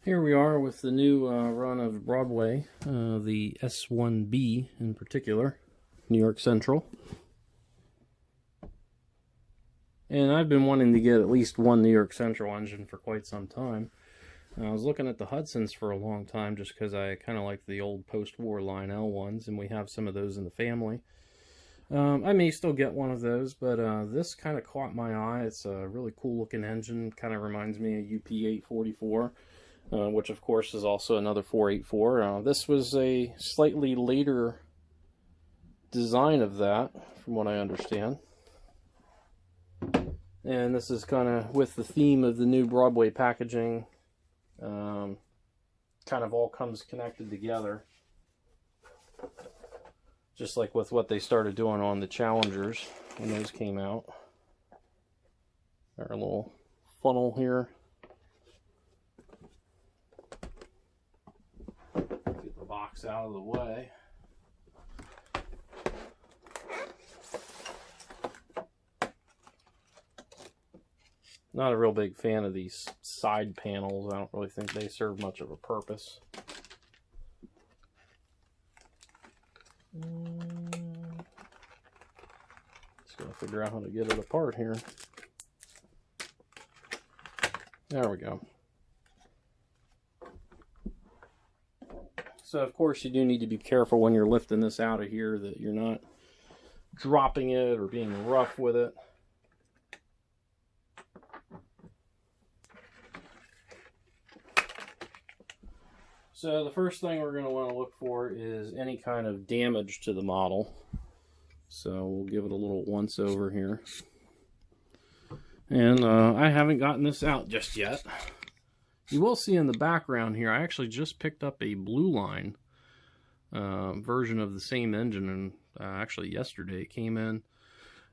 Here we are with the new run of Broadway, the S1B in particular, New York Central. And I've been wanting to get at least one New York Central engine for quite some time. I was looking at the Hudsons for a long time just because I kind of like the old post-war line L ones, and we have some of those in the family. I may still get one of those, but this kind of caught my eye. It's a really cool looking engine, kind of reminds me of UP844. Which of course is also another 484. This was a slightly later design of that, from what I understand. And this is kind of with the theme of the new Broadway packaging. Kind of all comes connected together. Just like with what they started doing on the Challengers when those came out. Our little funnel here. Get the box out of the way. Not a real big fan of these side panels. I don't really think they serve much of a purpose. Just gotta figure out how to get it apart here. There we go. So of course you do need to be careful when you're lifting this out of here that you're not dropping it or being rough with it. So the first thing we're going to want to look for is any kind of damage to the model. So we'll give it a little once over here. And I haven't gotten this out just yet. You will see in the background here, I actually just picked up a Blue Line version of the same engine, and actually yesterday it came in.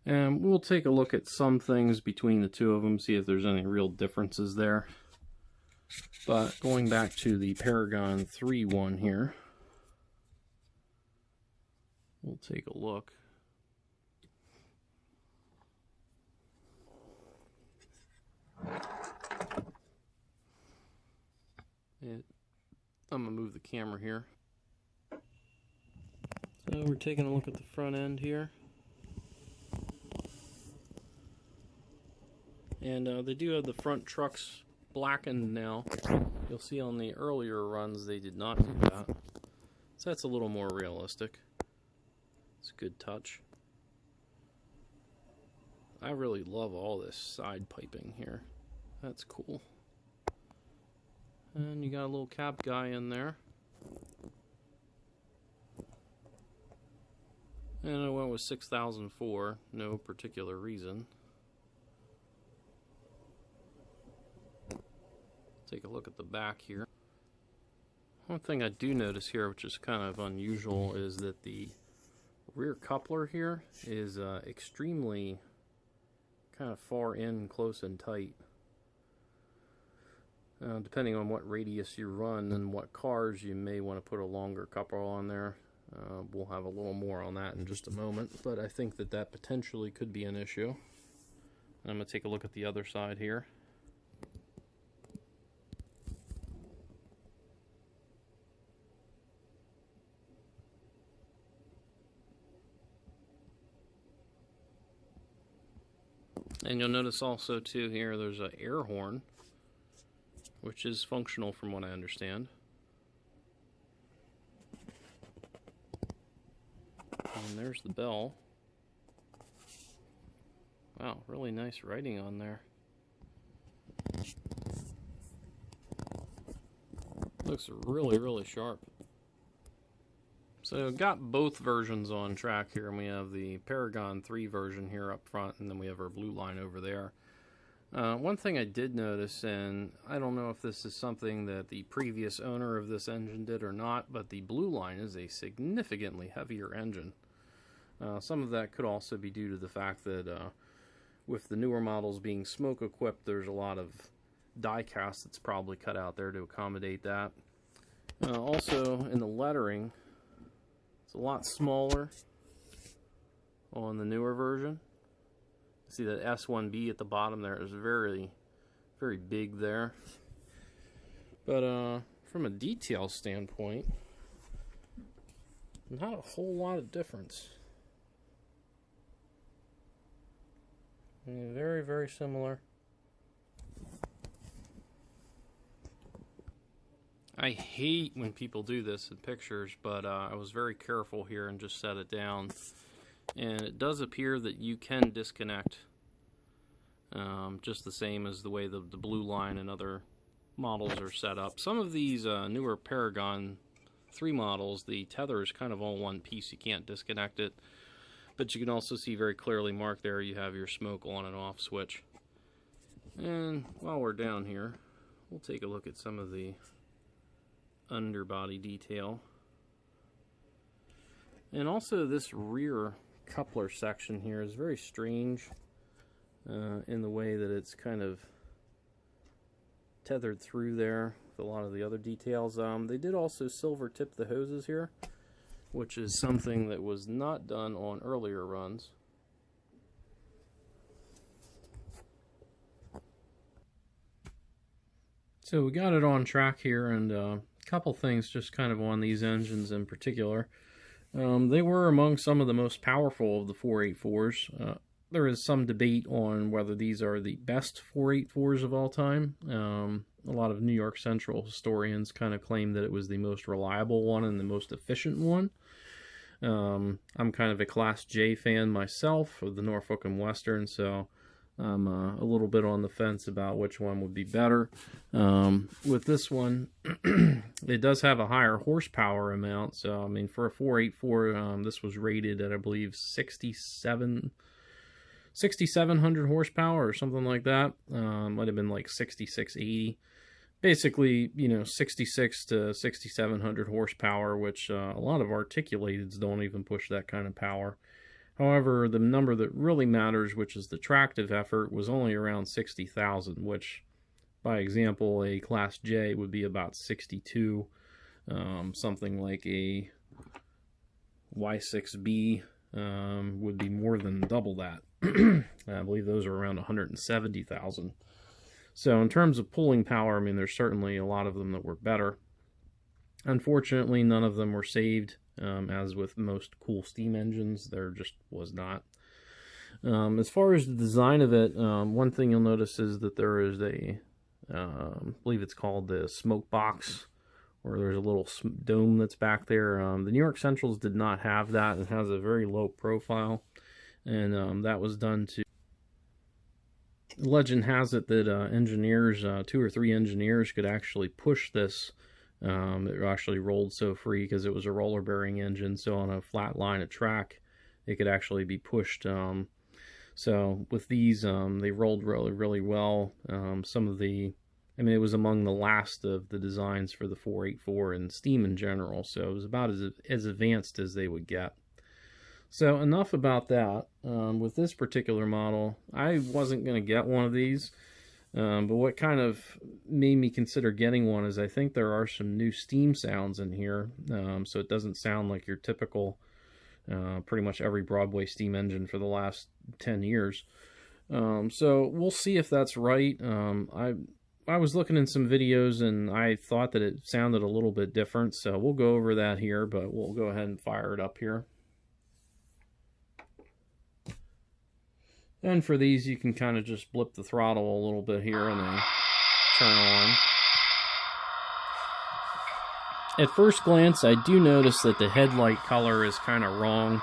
And we'll take a look at some things between the two of them, see if there's any real differences there. But going back to the Paragon 3 one here, we'll take a look. I'm going to move the camera here. So we're taking a look at the front end here. And they do have the front trucks blackened now. You'll see on the earlier runs they did not do that. So that's a little more realistic. It's a good touch. I really love all this side piping here. That's cool. And you got a little cap guy in there. And I went with 6004, no particular reason. Take a look at the back here. One thing I do notice here, which is kind of unusual, is that the rear coupler here is extremely kind of far in, close and tight. Depending on what radius you run and what cars, you may want to put a longer coupler on there. We'll have a little more on that in just a moment, but I think that that potentially could be an issue. I'm going to take a look at the other side here. And you'll notice also too here there's an air horn, which is functional from what I understand. And there's the bell. Wow, really nice writing on there. Looks really sharp. So got both versions on track here, and we have the Paragon 3 version here up front, and then we have our Blue Line over there. One thing I did notice, and I don't know if this is something that the previous owner of this engine did or not, but the Blue Line is a significantly heavier engine. Some of that could also be due to the fact that with the newer models being smoke equipped, there's a lot of die cast that's probably cut out there to accommodate that. Also in the lettering, it's a lot smaller on the newer version. See that S1B at the bottom there is very big there. But from a detail standpoint, not a whole lot of difference. I mean, very, very similar. I hate when people do this in pictures, but I was very careful here and just set it down. And it does appear that you can disconnect just the same as the way the blue line and other models are set up. Some of these newer Paragon 3 models, the tether is kind of all one piece. You can't disconnect it. But you can also see very clearly marked there you have your smoke on and off switch. And while we're down here, we'll take a look at some of the underbody detail. And also this rear coupler section here is very strange in the way that it's kind of tethered through there with a lot of the other details. They did also silver tip the hoses here, which is something that was not done on earlier runs. So we got it on track here, and a couple things just kind of on these engines in particular. They were among some of the most powerful of the 484s. There is some debate on whether these are the best 484s of all time. A lot of New York Central historians kind of claim that it was the most reliable one and the most efficient one. I'm kind of a Class J fan myself of the Norfolk and Western, so I'm a little bit on the fence about which one would be better. With this one, it does have a higher horsepower amount. So, I mean, for a 484, this was rated at, I believe, 6,700 horsepower or something like that. Might have been like 6,680. Basically, you know, 66 to 6,700 horsepower, which a lot of articulateds don't even push that kind of power. However, the number that really matters, which is the tractive effort, was only around 60,000, which, by example, a Class J would be about 62. Something like a Y6B would be more than double that. I believe those are around 170,000. So in terms of pulling power, I mean, there's certainly a lot of them that were better. Unfortunately, none of them were saved. As with most cool steam engines, there just was not. As far as the design of it, one thing you'll notice is that there is a, I believe it's called the smoke box, or there's a little dome that's back there. The New York Centrals did not have that. It has a very low profile, and that was done to... Legend has it that engineers, 2 or 3 engineers, could actually push this. It actually rolled so free because it was a roller bearing engine, so on a flat line of track it could actually be pushed. So with these, they rolled really, really well. Some of the, I mean, it was among the last of the designs for the 484 and steam in general, so it was about as advanced as they would get. So enough about that. With this particular model, I wasn't going to get one of these. But what kind of made me consider getting one is I think there are some new steam sounds in here, so it doesn't sound like your typical, pretty much every Broadway steam engine for the last 10 years. So we'll see if that's right. I was looking in some videos and I thought that it sounded a little bit different, so we'll go over that here, but we'll go ahead and fire it up here. And for these, you can kind of just blip the throttle a little bit here and then turn on. At first glance, I do notice that the headlight color is kind of wrong.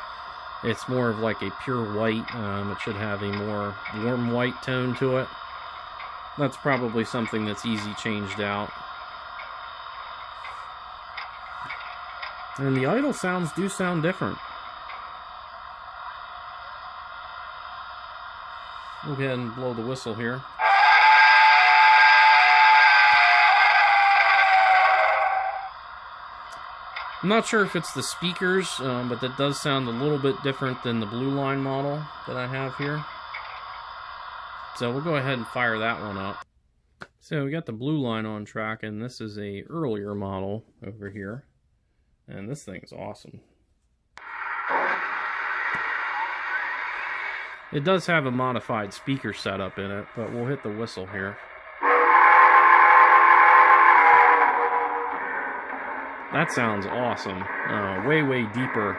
It's more of like a pure white. It should have a more warm white tone to it. That's probably something that's easy changed out. And the idle sounds do sound different. We'll go ahead and blow the whistle here. I'm not sure if it's the speakers, but that does sound a little bit different than the blue line model that I have here. So we'll go ahead and fire that one up. So we got the blue line on track, and this is a earlier model over here. And this thing's awesome. It does have a modified speaker setup in it, but we'll hit the whistle here. That sounds awesome. Way, way deeper.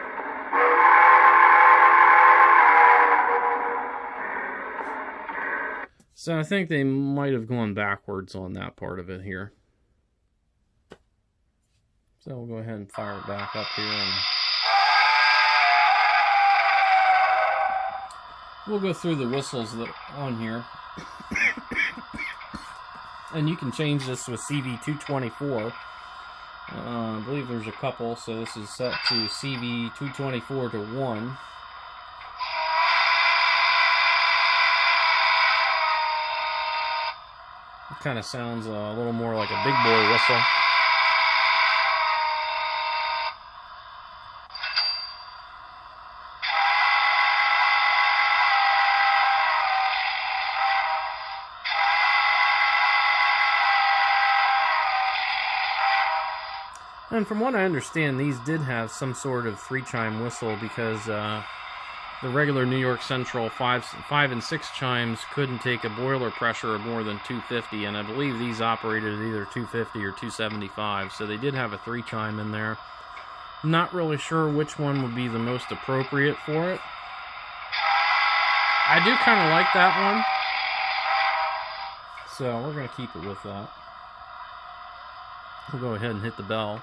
So I think they might have gone backwards on that part of it here. So we'll go ahead and fire it back up here. And we'll go through the whistles that are on here. And you can change this with CV224. I believe there's a couple, so this is set to CV224 to 1. It kind of sounds a little more like a big boy whistle. And from what I understand, these did have some sort of 3-chime whistle because the regular New York Central 5 and 6 chimes couldn't take a boiler pressure of more than 250, and I believe these operated at either 250 or 275, so they did have a 3-chime in there. Not really sure which one would be the most appropriate for it. I do kind of like that one, so we're going to keep it with that. We'll go ahead and hit the bell.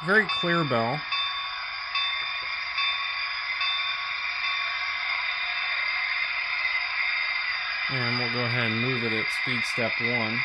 Very clear bell. And we'll go ahead and move it at speed step 1.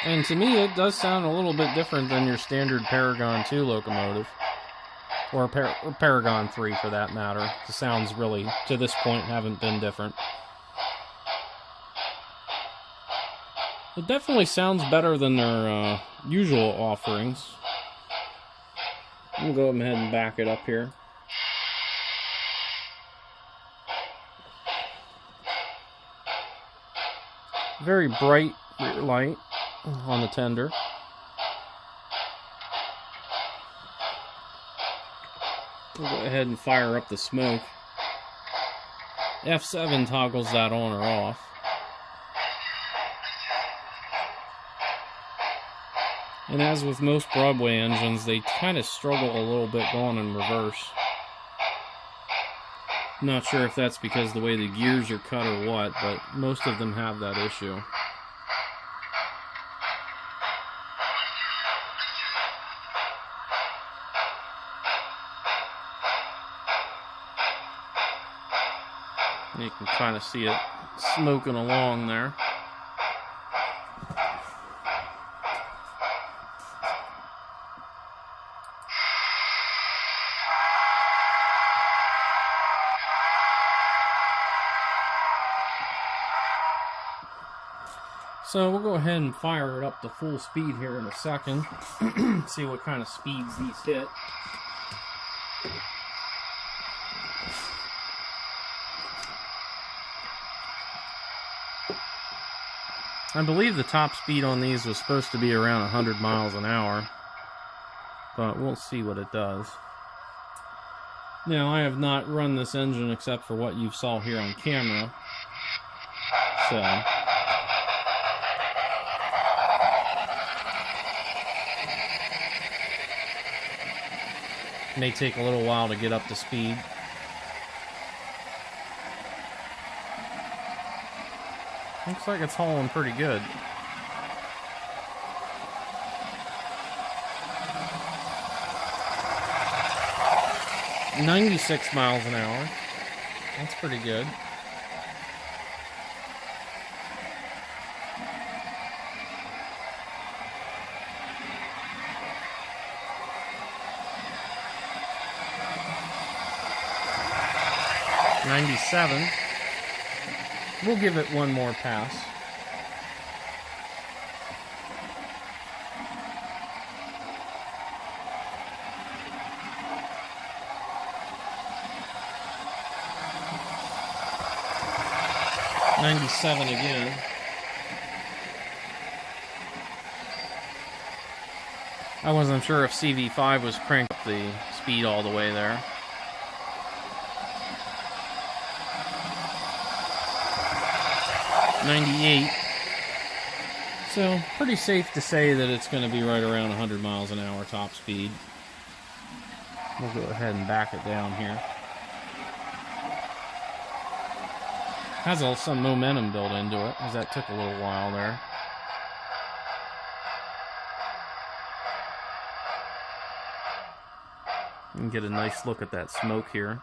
And to me, it does sound a little bit different than your standard Paragon 2 locomotive. Or Paragon 3, for that matter. The sounds really, to this point, haven't been different. It definitely sounds better than their usual offerings. We'll go ahead and back it up here. Very bright rear light on the tender. We'll go ahead and fire up the smoke. F7 toggles that on or off. And as with most Broadway engines, they kind of struggle a little bit going in reverse. Not sure if that's because the way the gears are cut or what, but most of them have that issue. You can kind of see it smoking along there. So we'll go ahead and fire it up to full speed here in a second. See what kind of speeds these hit. I believe the top speed on these was supposed to be around 100 miles an hour, but we'll see what it does. Now, I have not run this engine except for what you saw here on camera, so it may take a little while to get up to speed. Looks like it's hauling pretty good. 96 miles an hour. That's pretty good. $97. We'll give it one more pass. $97 again. I wasn't sure if CV5 was cranked up the speed all the way there. $98. So pretty safe to say that it's going to be right around 100 miles an hour top speed. We'll go ahead and back it down here. Has some momentum built into it, as that took a little while there. You can get a nice look at that smoke here.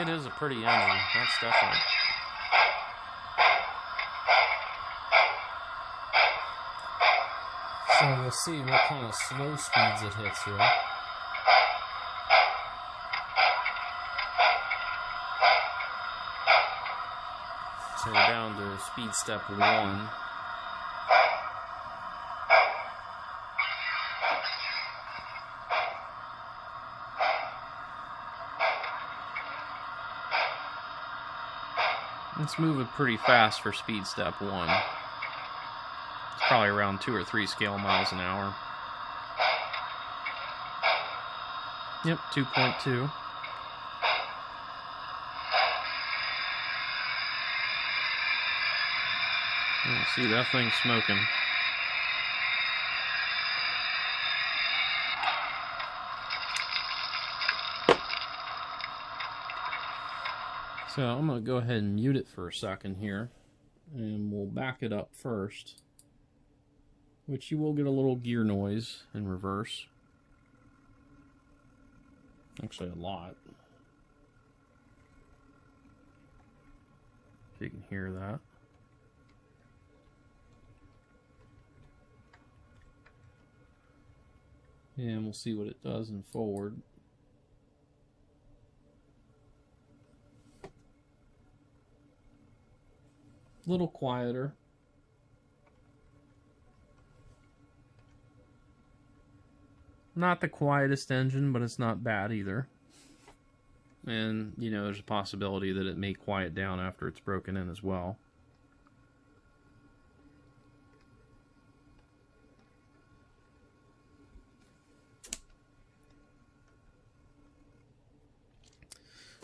It is a pretty engine, that's definitely. So we'll see what kind of slow speeds it hits here. So we're down to speed step 1. It's moving pretty fast for speed step 1. It's probably around 2 or 3 scale miles an hour. Yep, 2.2. See, that thing's smoking. So I'm going to go ahead and mute it for a second here, and we'll back it up first, which you will get a little gear noise in reverse. Actually, a lot. If you can hear that. And we'll see what it does in forward. A little quieter. Not the quietest engine, but it's not bad either. And, you know, there's a possibility that it may quiet down after it's broken in as well.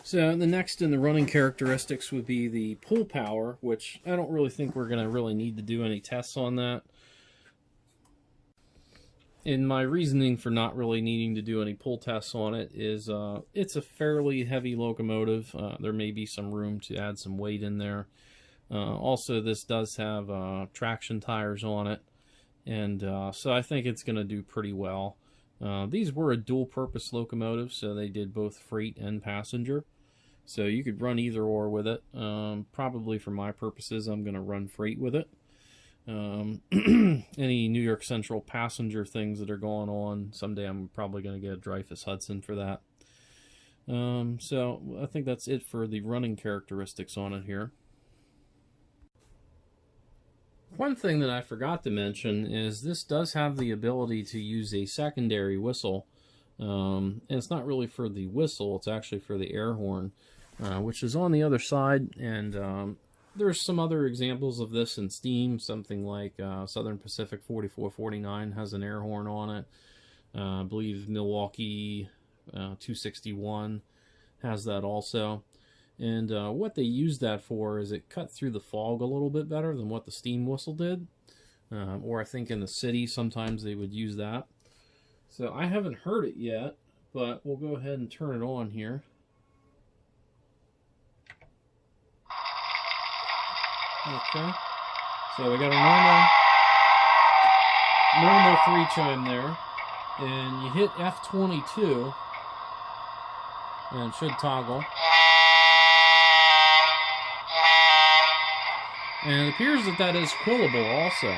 So the next in the running characteristics would be the pull power, which I don't really think we're going to really need to do any tests on that. And my reasoning for not really needing to do any pull tests on it is it's a fairly heavy locomotive. There may be some room to add some weight in there. Also, this does have traction tires on it, and so I think it's going to do pretty well. These were a dual-purpose locomotive, so they did both freight and passenger. So you could run either or with it. Probably for my purposes, I'm going to run freight with it. Any New York Central passenger things that are going on, someday I'm probably going to get a Dreyfuss Hudson for that. So I think that's it for the running characteristics on it here. One thing that I forgot to mention is this does have the ability to use a secondary whistle. And it's not really for the whistle, it's actually for the air horn, which is on the other side. And there's some other examples of this in Steam. Something like Southern Pacific 4449 has an air horn on it. I believe Milwaukee 261 has that also. And what they use that for is it cut through the fog a little bit better than what the steam whistle did. Or I think in the city sometimes they would use that. So I haven't heard it yet, but we'll go ahead and turn it on here. Okay. So we got a normal 3 chime there. And you hit F22 and it should toggle. And it appears that that is quillable also.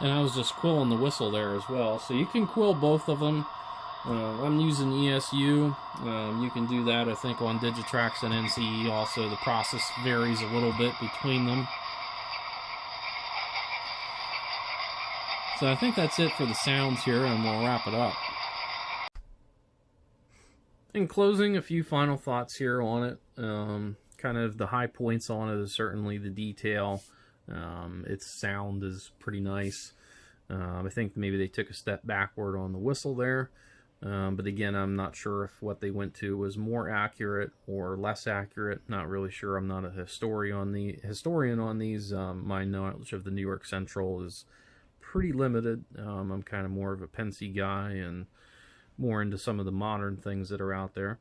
And I was just quilling the whistle there as well. So you can quill both of them. I'm using ESU. You can do that, I think, on Digitrax and NCE also. The process varies a little bit between them. So I think that's it for the sounds here, and we'll wrap it up. In closing, a few final thoughts here on it. Kind of the high points on it is certainly the detail. Its sound is pretty nice. I think maybe they took a step backward on the whistle there. But again, I'm not sure if what they went to was more accurate or less accurate. Not really sure. I'm not a historian on these. My knowledge of the New York Central is pretty limited. I'm kind of more of a Pensy guy and more into some of the modern things that are out there.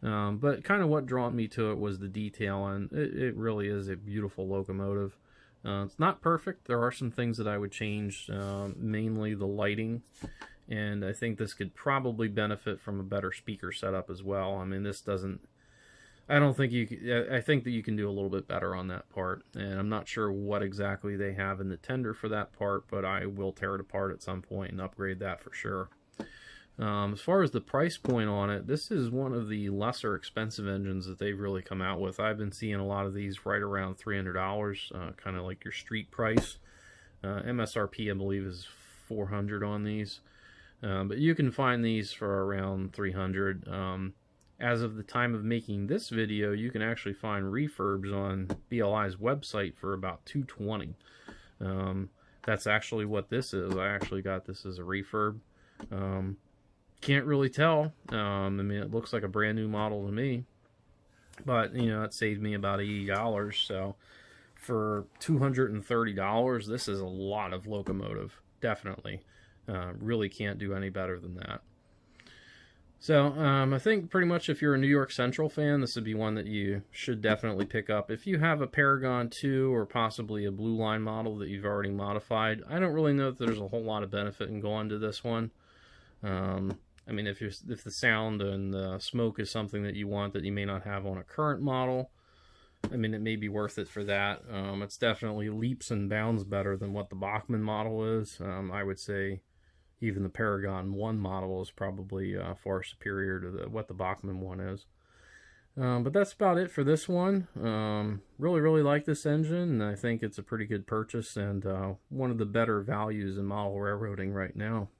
But kind of what drew me to it was the detail, and it really is a beautiful locomotive. It's not perfect. There are some things that I would change, mainly the lighting, and I think this could probably benefit from a better speaker setup as well. I mean, this doesn't, I don't think I think that you can do a little bit better on that part, and I'm not sure what exactly they have in the tender for that part, but I will tear it apart at some point and upgrade that for sure. As far as the price point on it, this is one of the lesser expensive engines that they've really come out with. I've been seeing a lot of these right around $300, kind of like your street price. MSRP, I believe, is $400 on these. But you can find these for around $300. As of the time of making this video, you can actually find refurbs on BLI's website for about $220. That's actually what this is. I actually got this as a refurb. Can't really tell. I mean, it looks like a brand new model to me, but you know, it saved me about $80. So for $230, this is a lot of locomotive. Definitely, really can't do any better than that. So I think pretty much if you're a New York Central fan, this would be one that you should definitely pick up. If you have a Paragon 2 or possibly a Blue Line model that you've already modified, I don't really know that there's a whole lot of benefit in going to this one. I mean, if the sound and the smoke is something that you want that you may not have on a current model, I mean, it may be worth it for that. It's definitely leaps and bounds better than what the Bachmann model is. I would say even the Paragon 1 model is probably far superior to what the Bachmann one is. But that's about it for this one. Really like this engine, and I think it's a pretty good purchase and one of the better values in model railroading right now.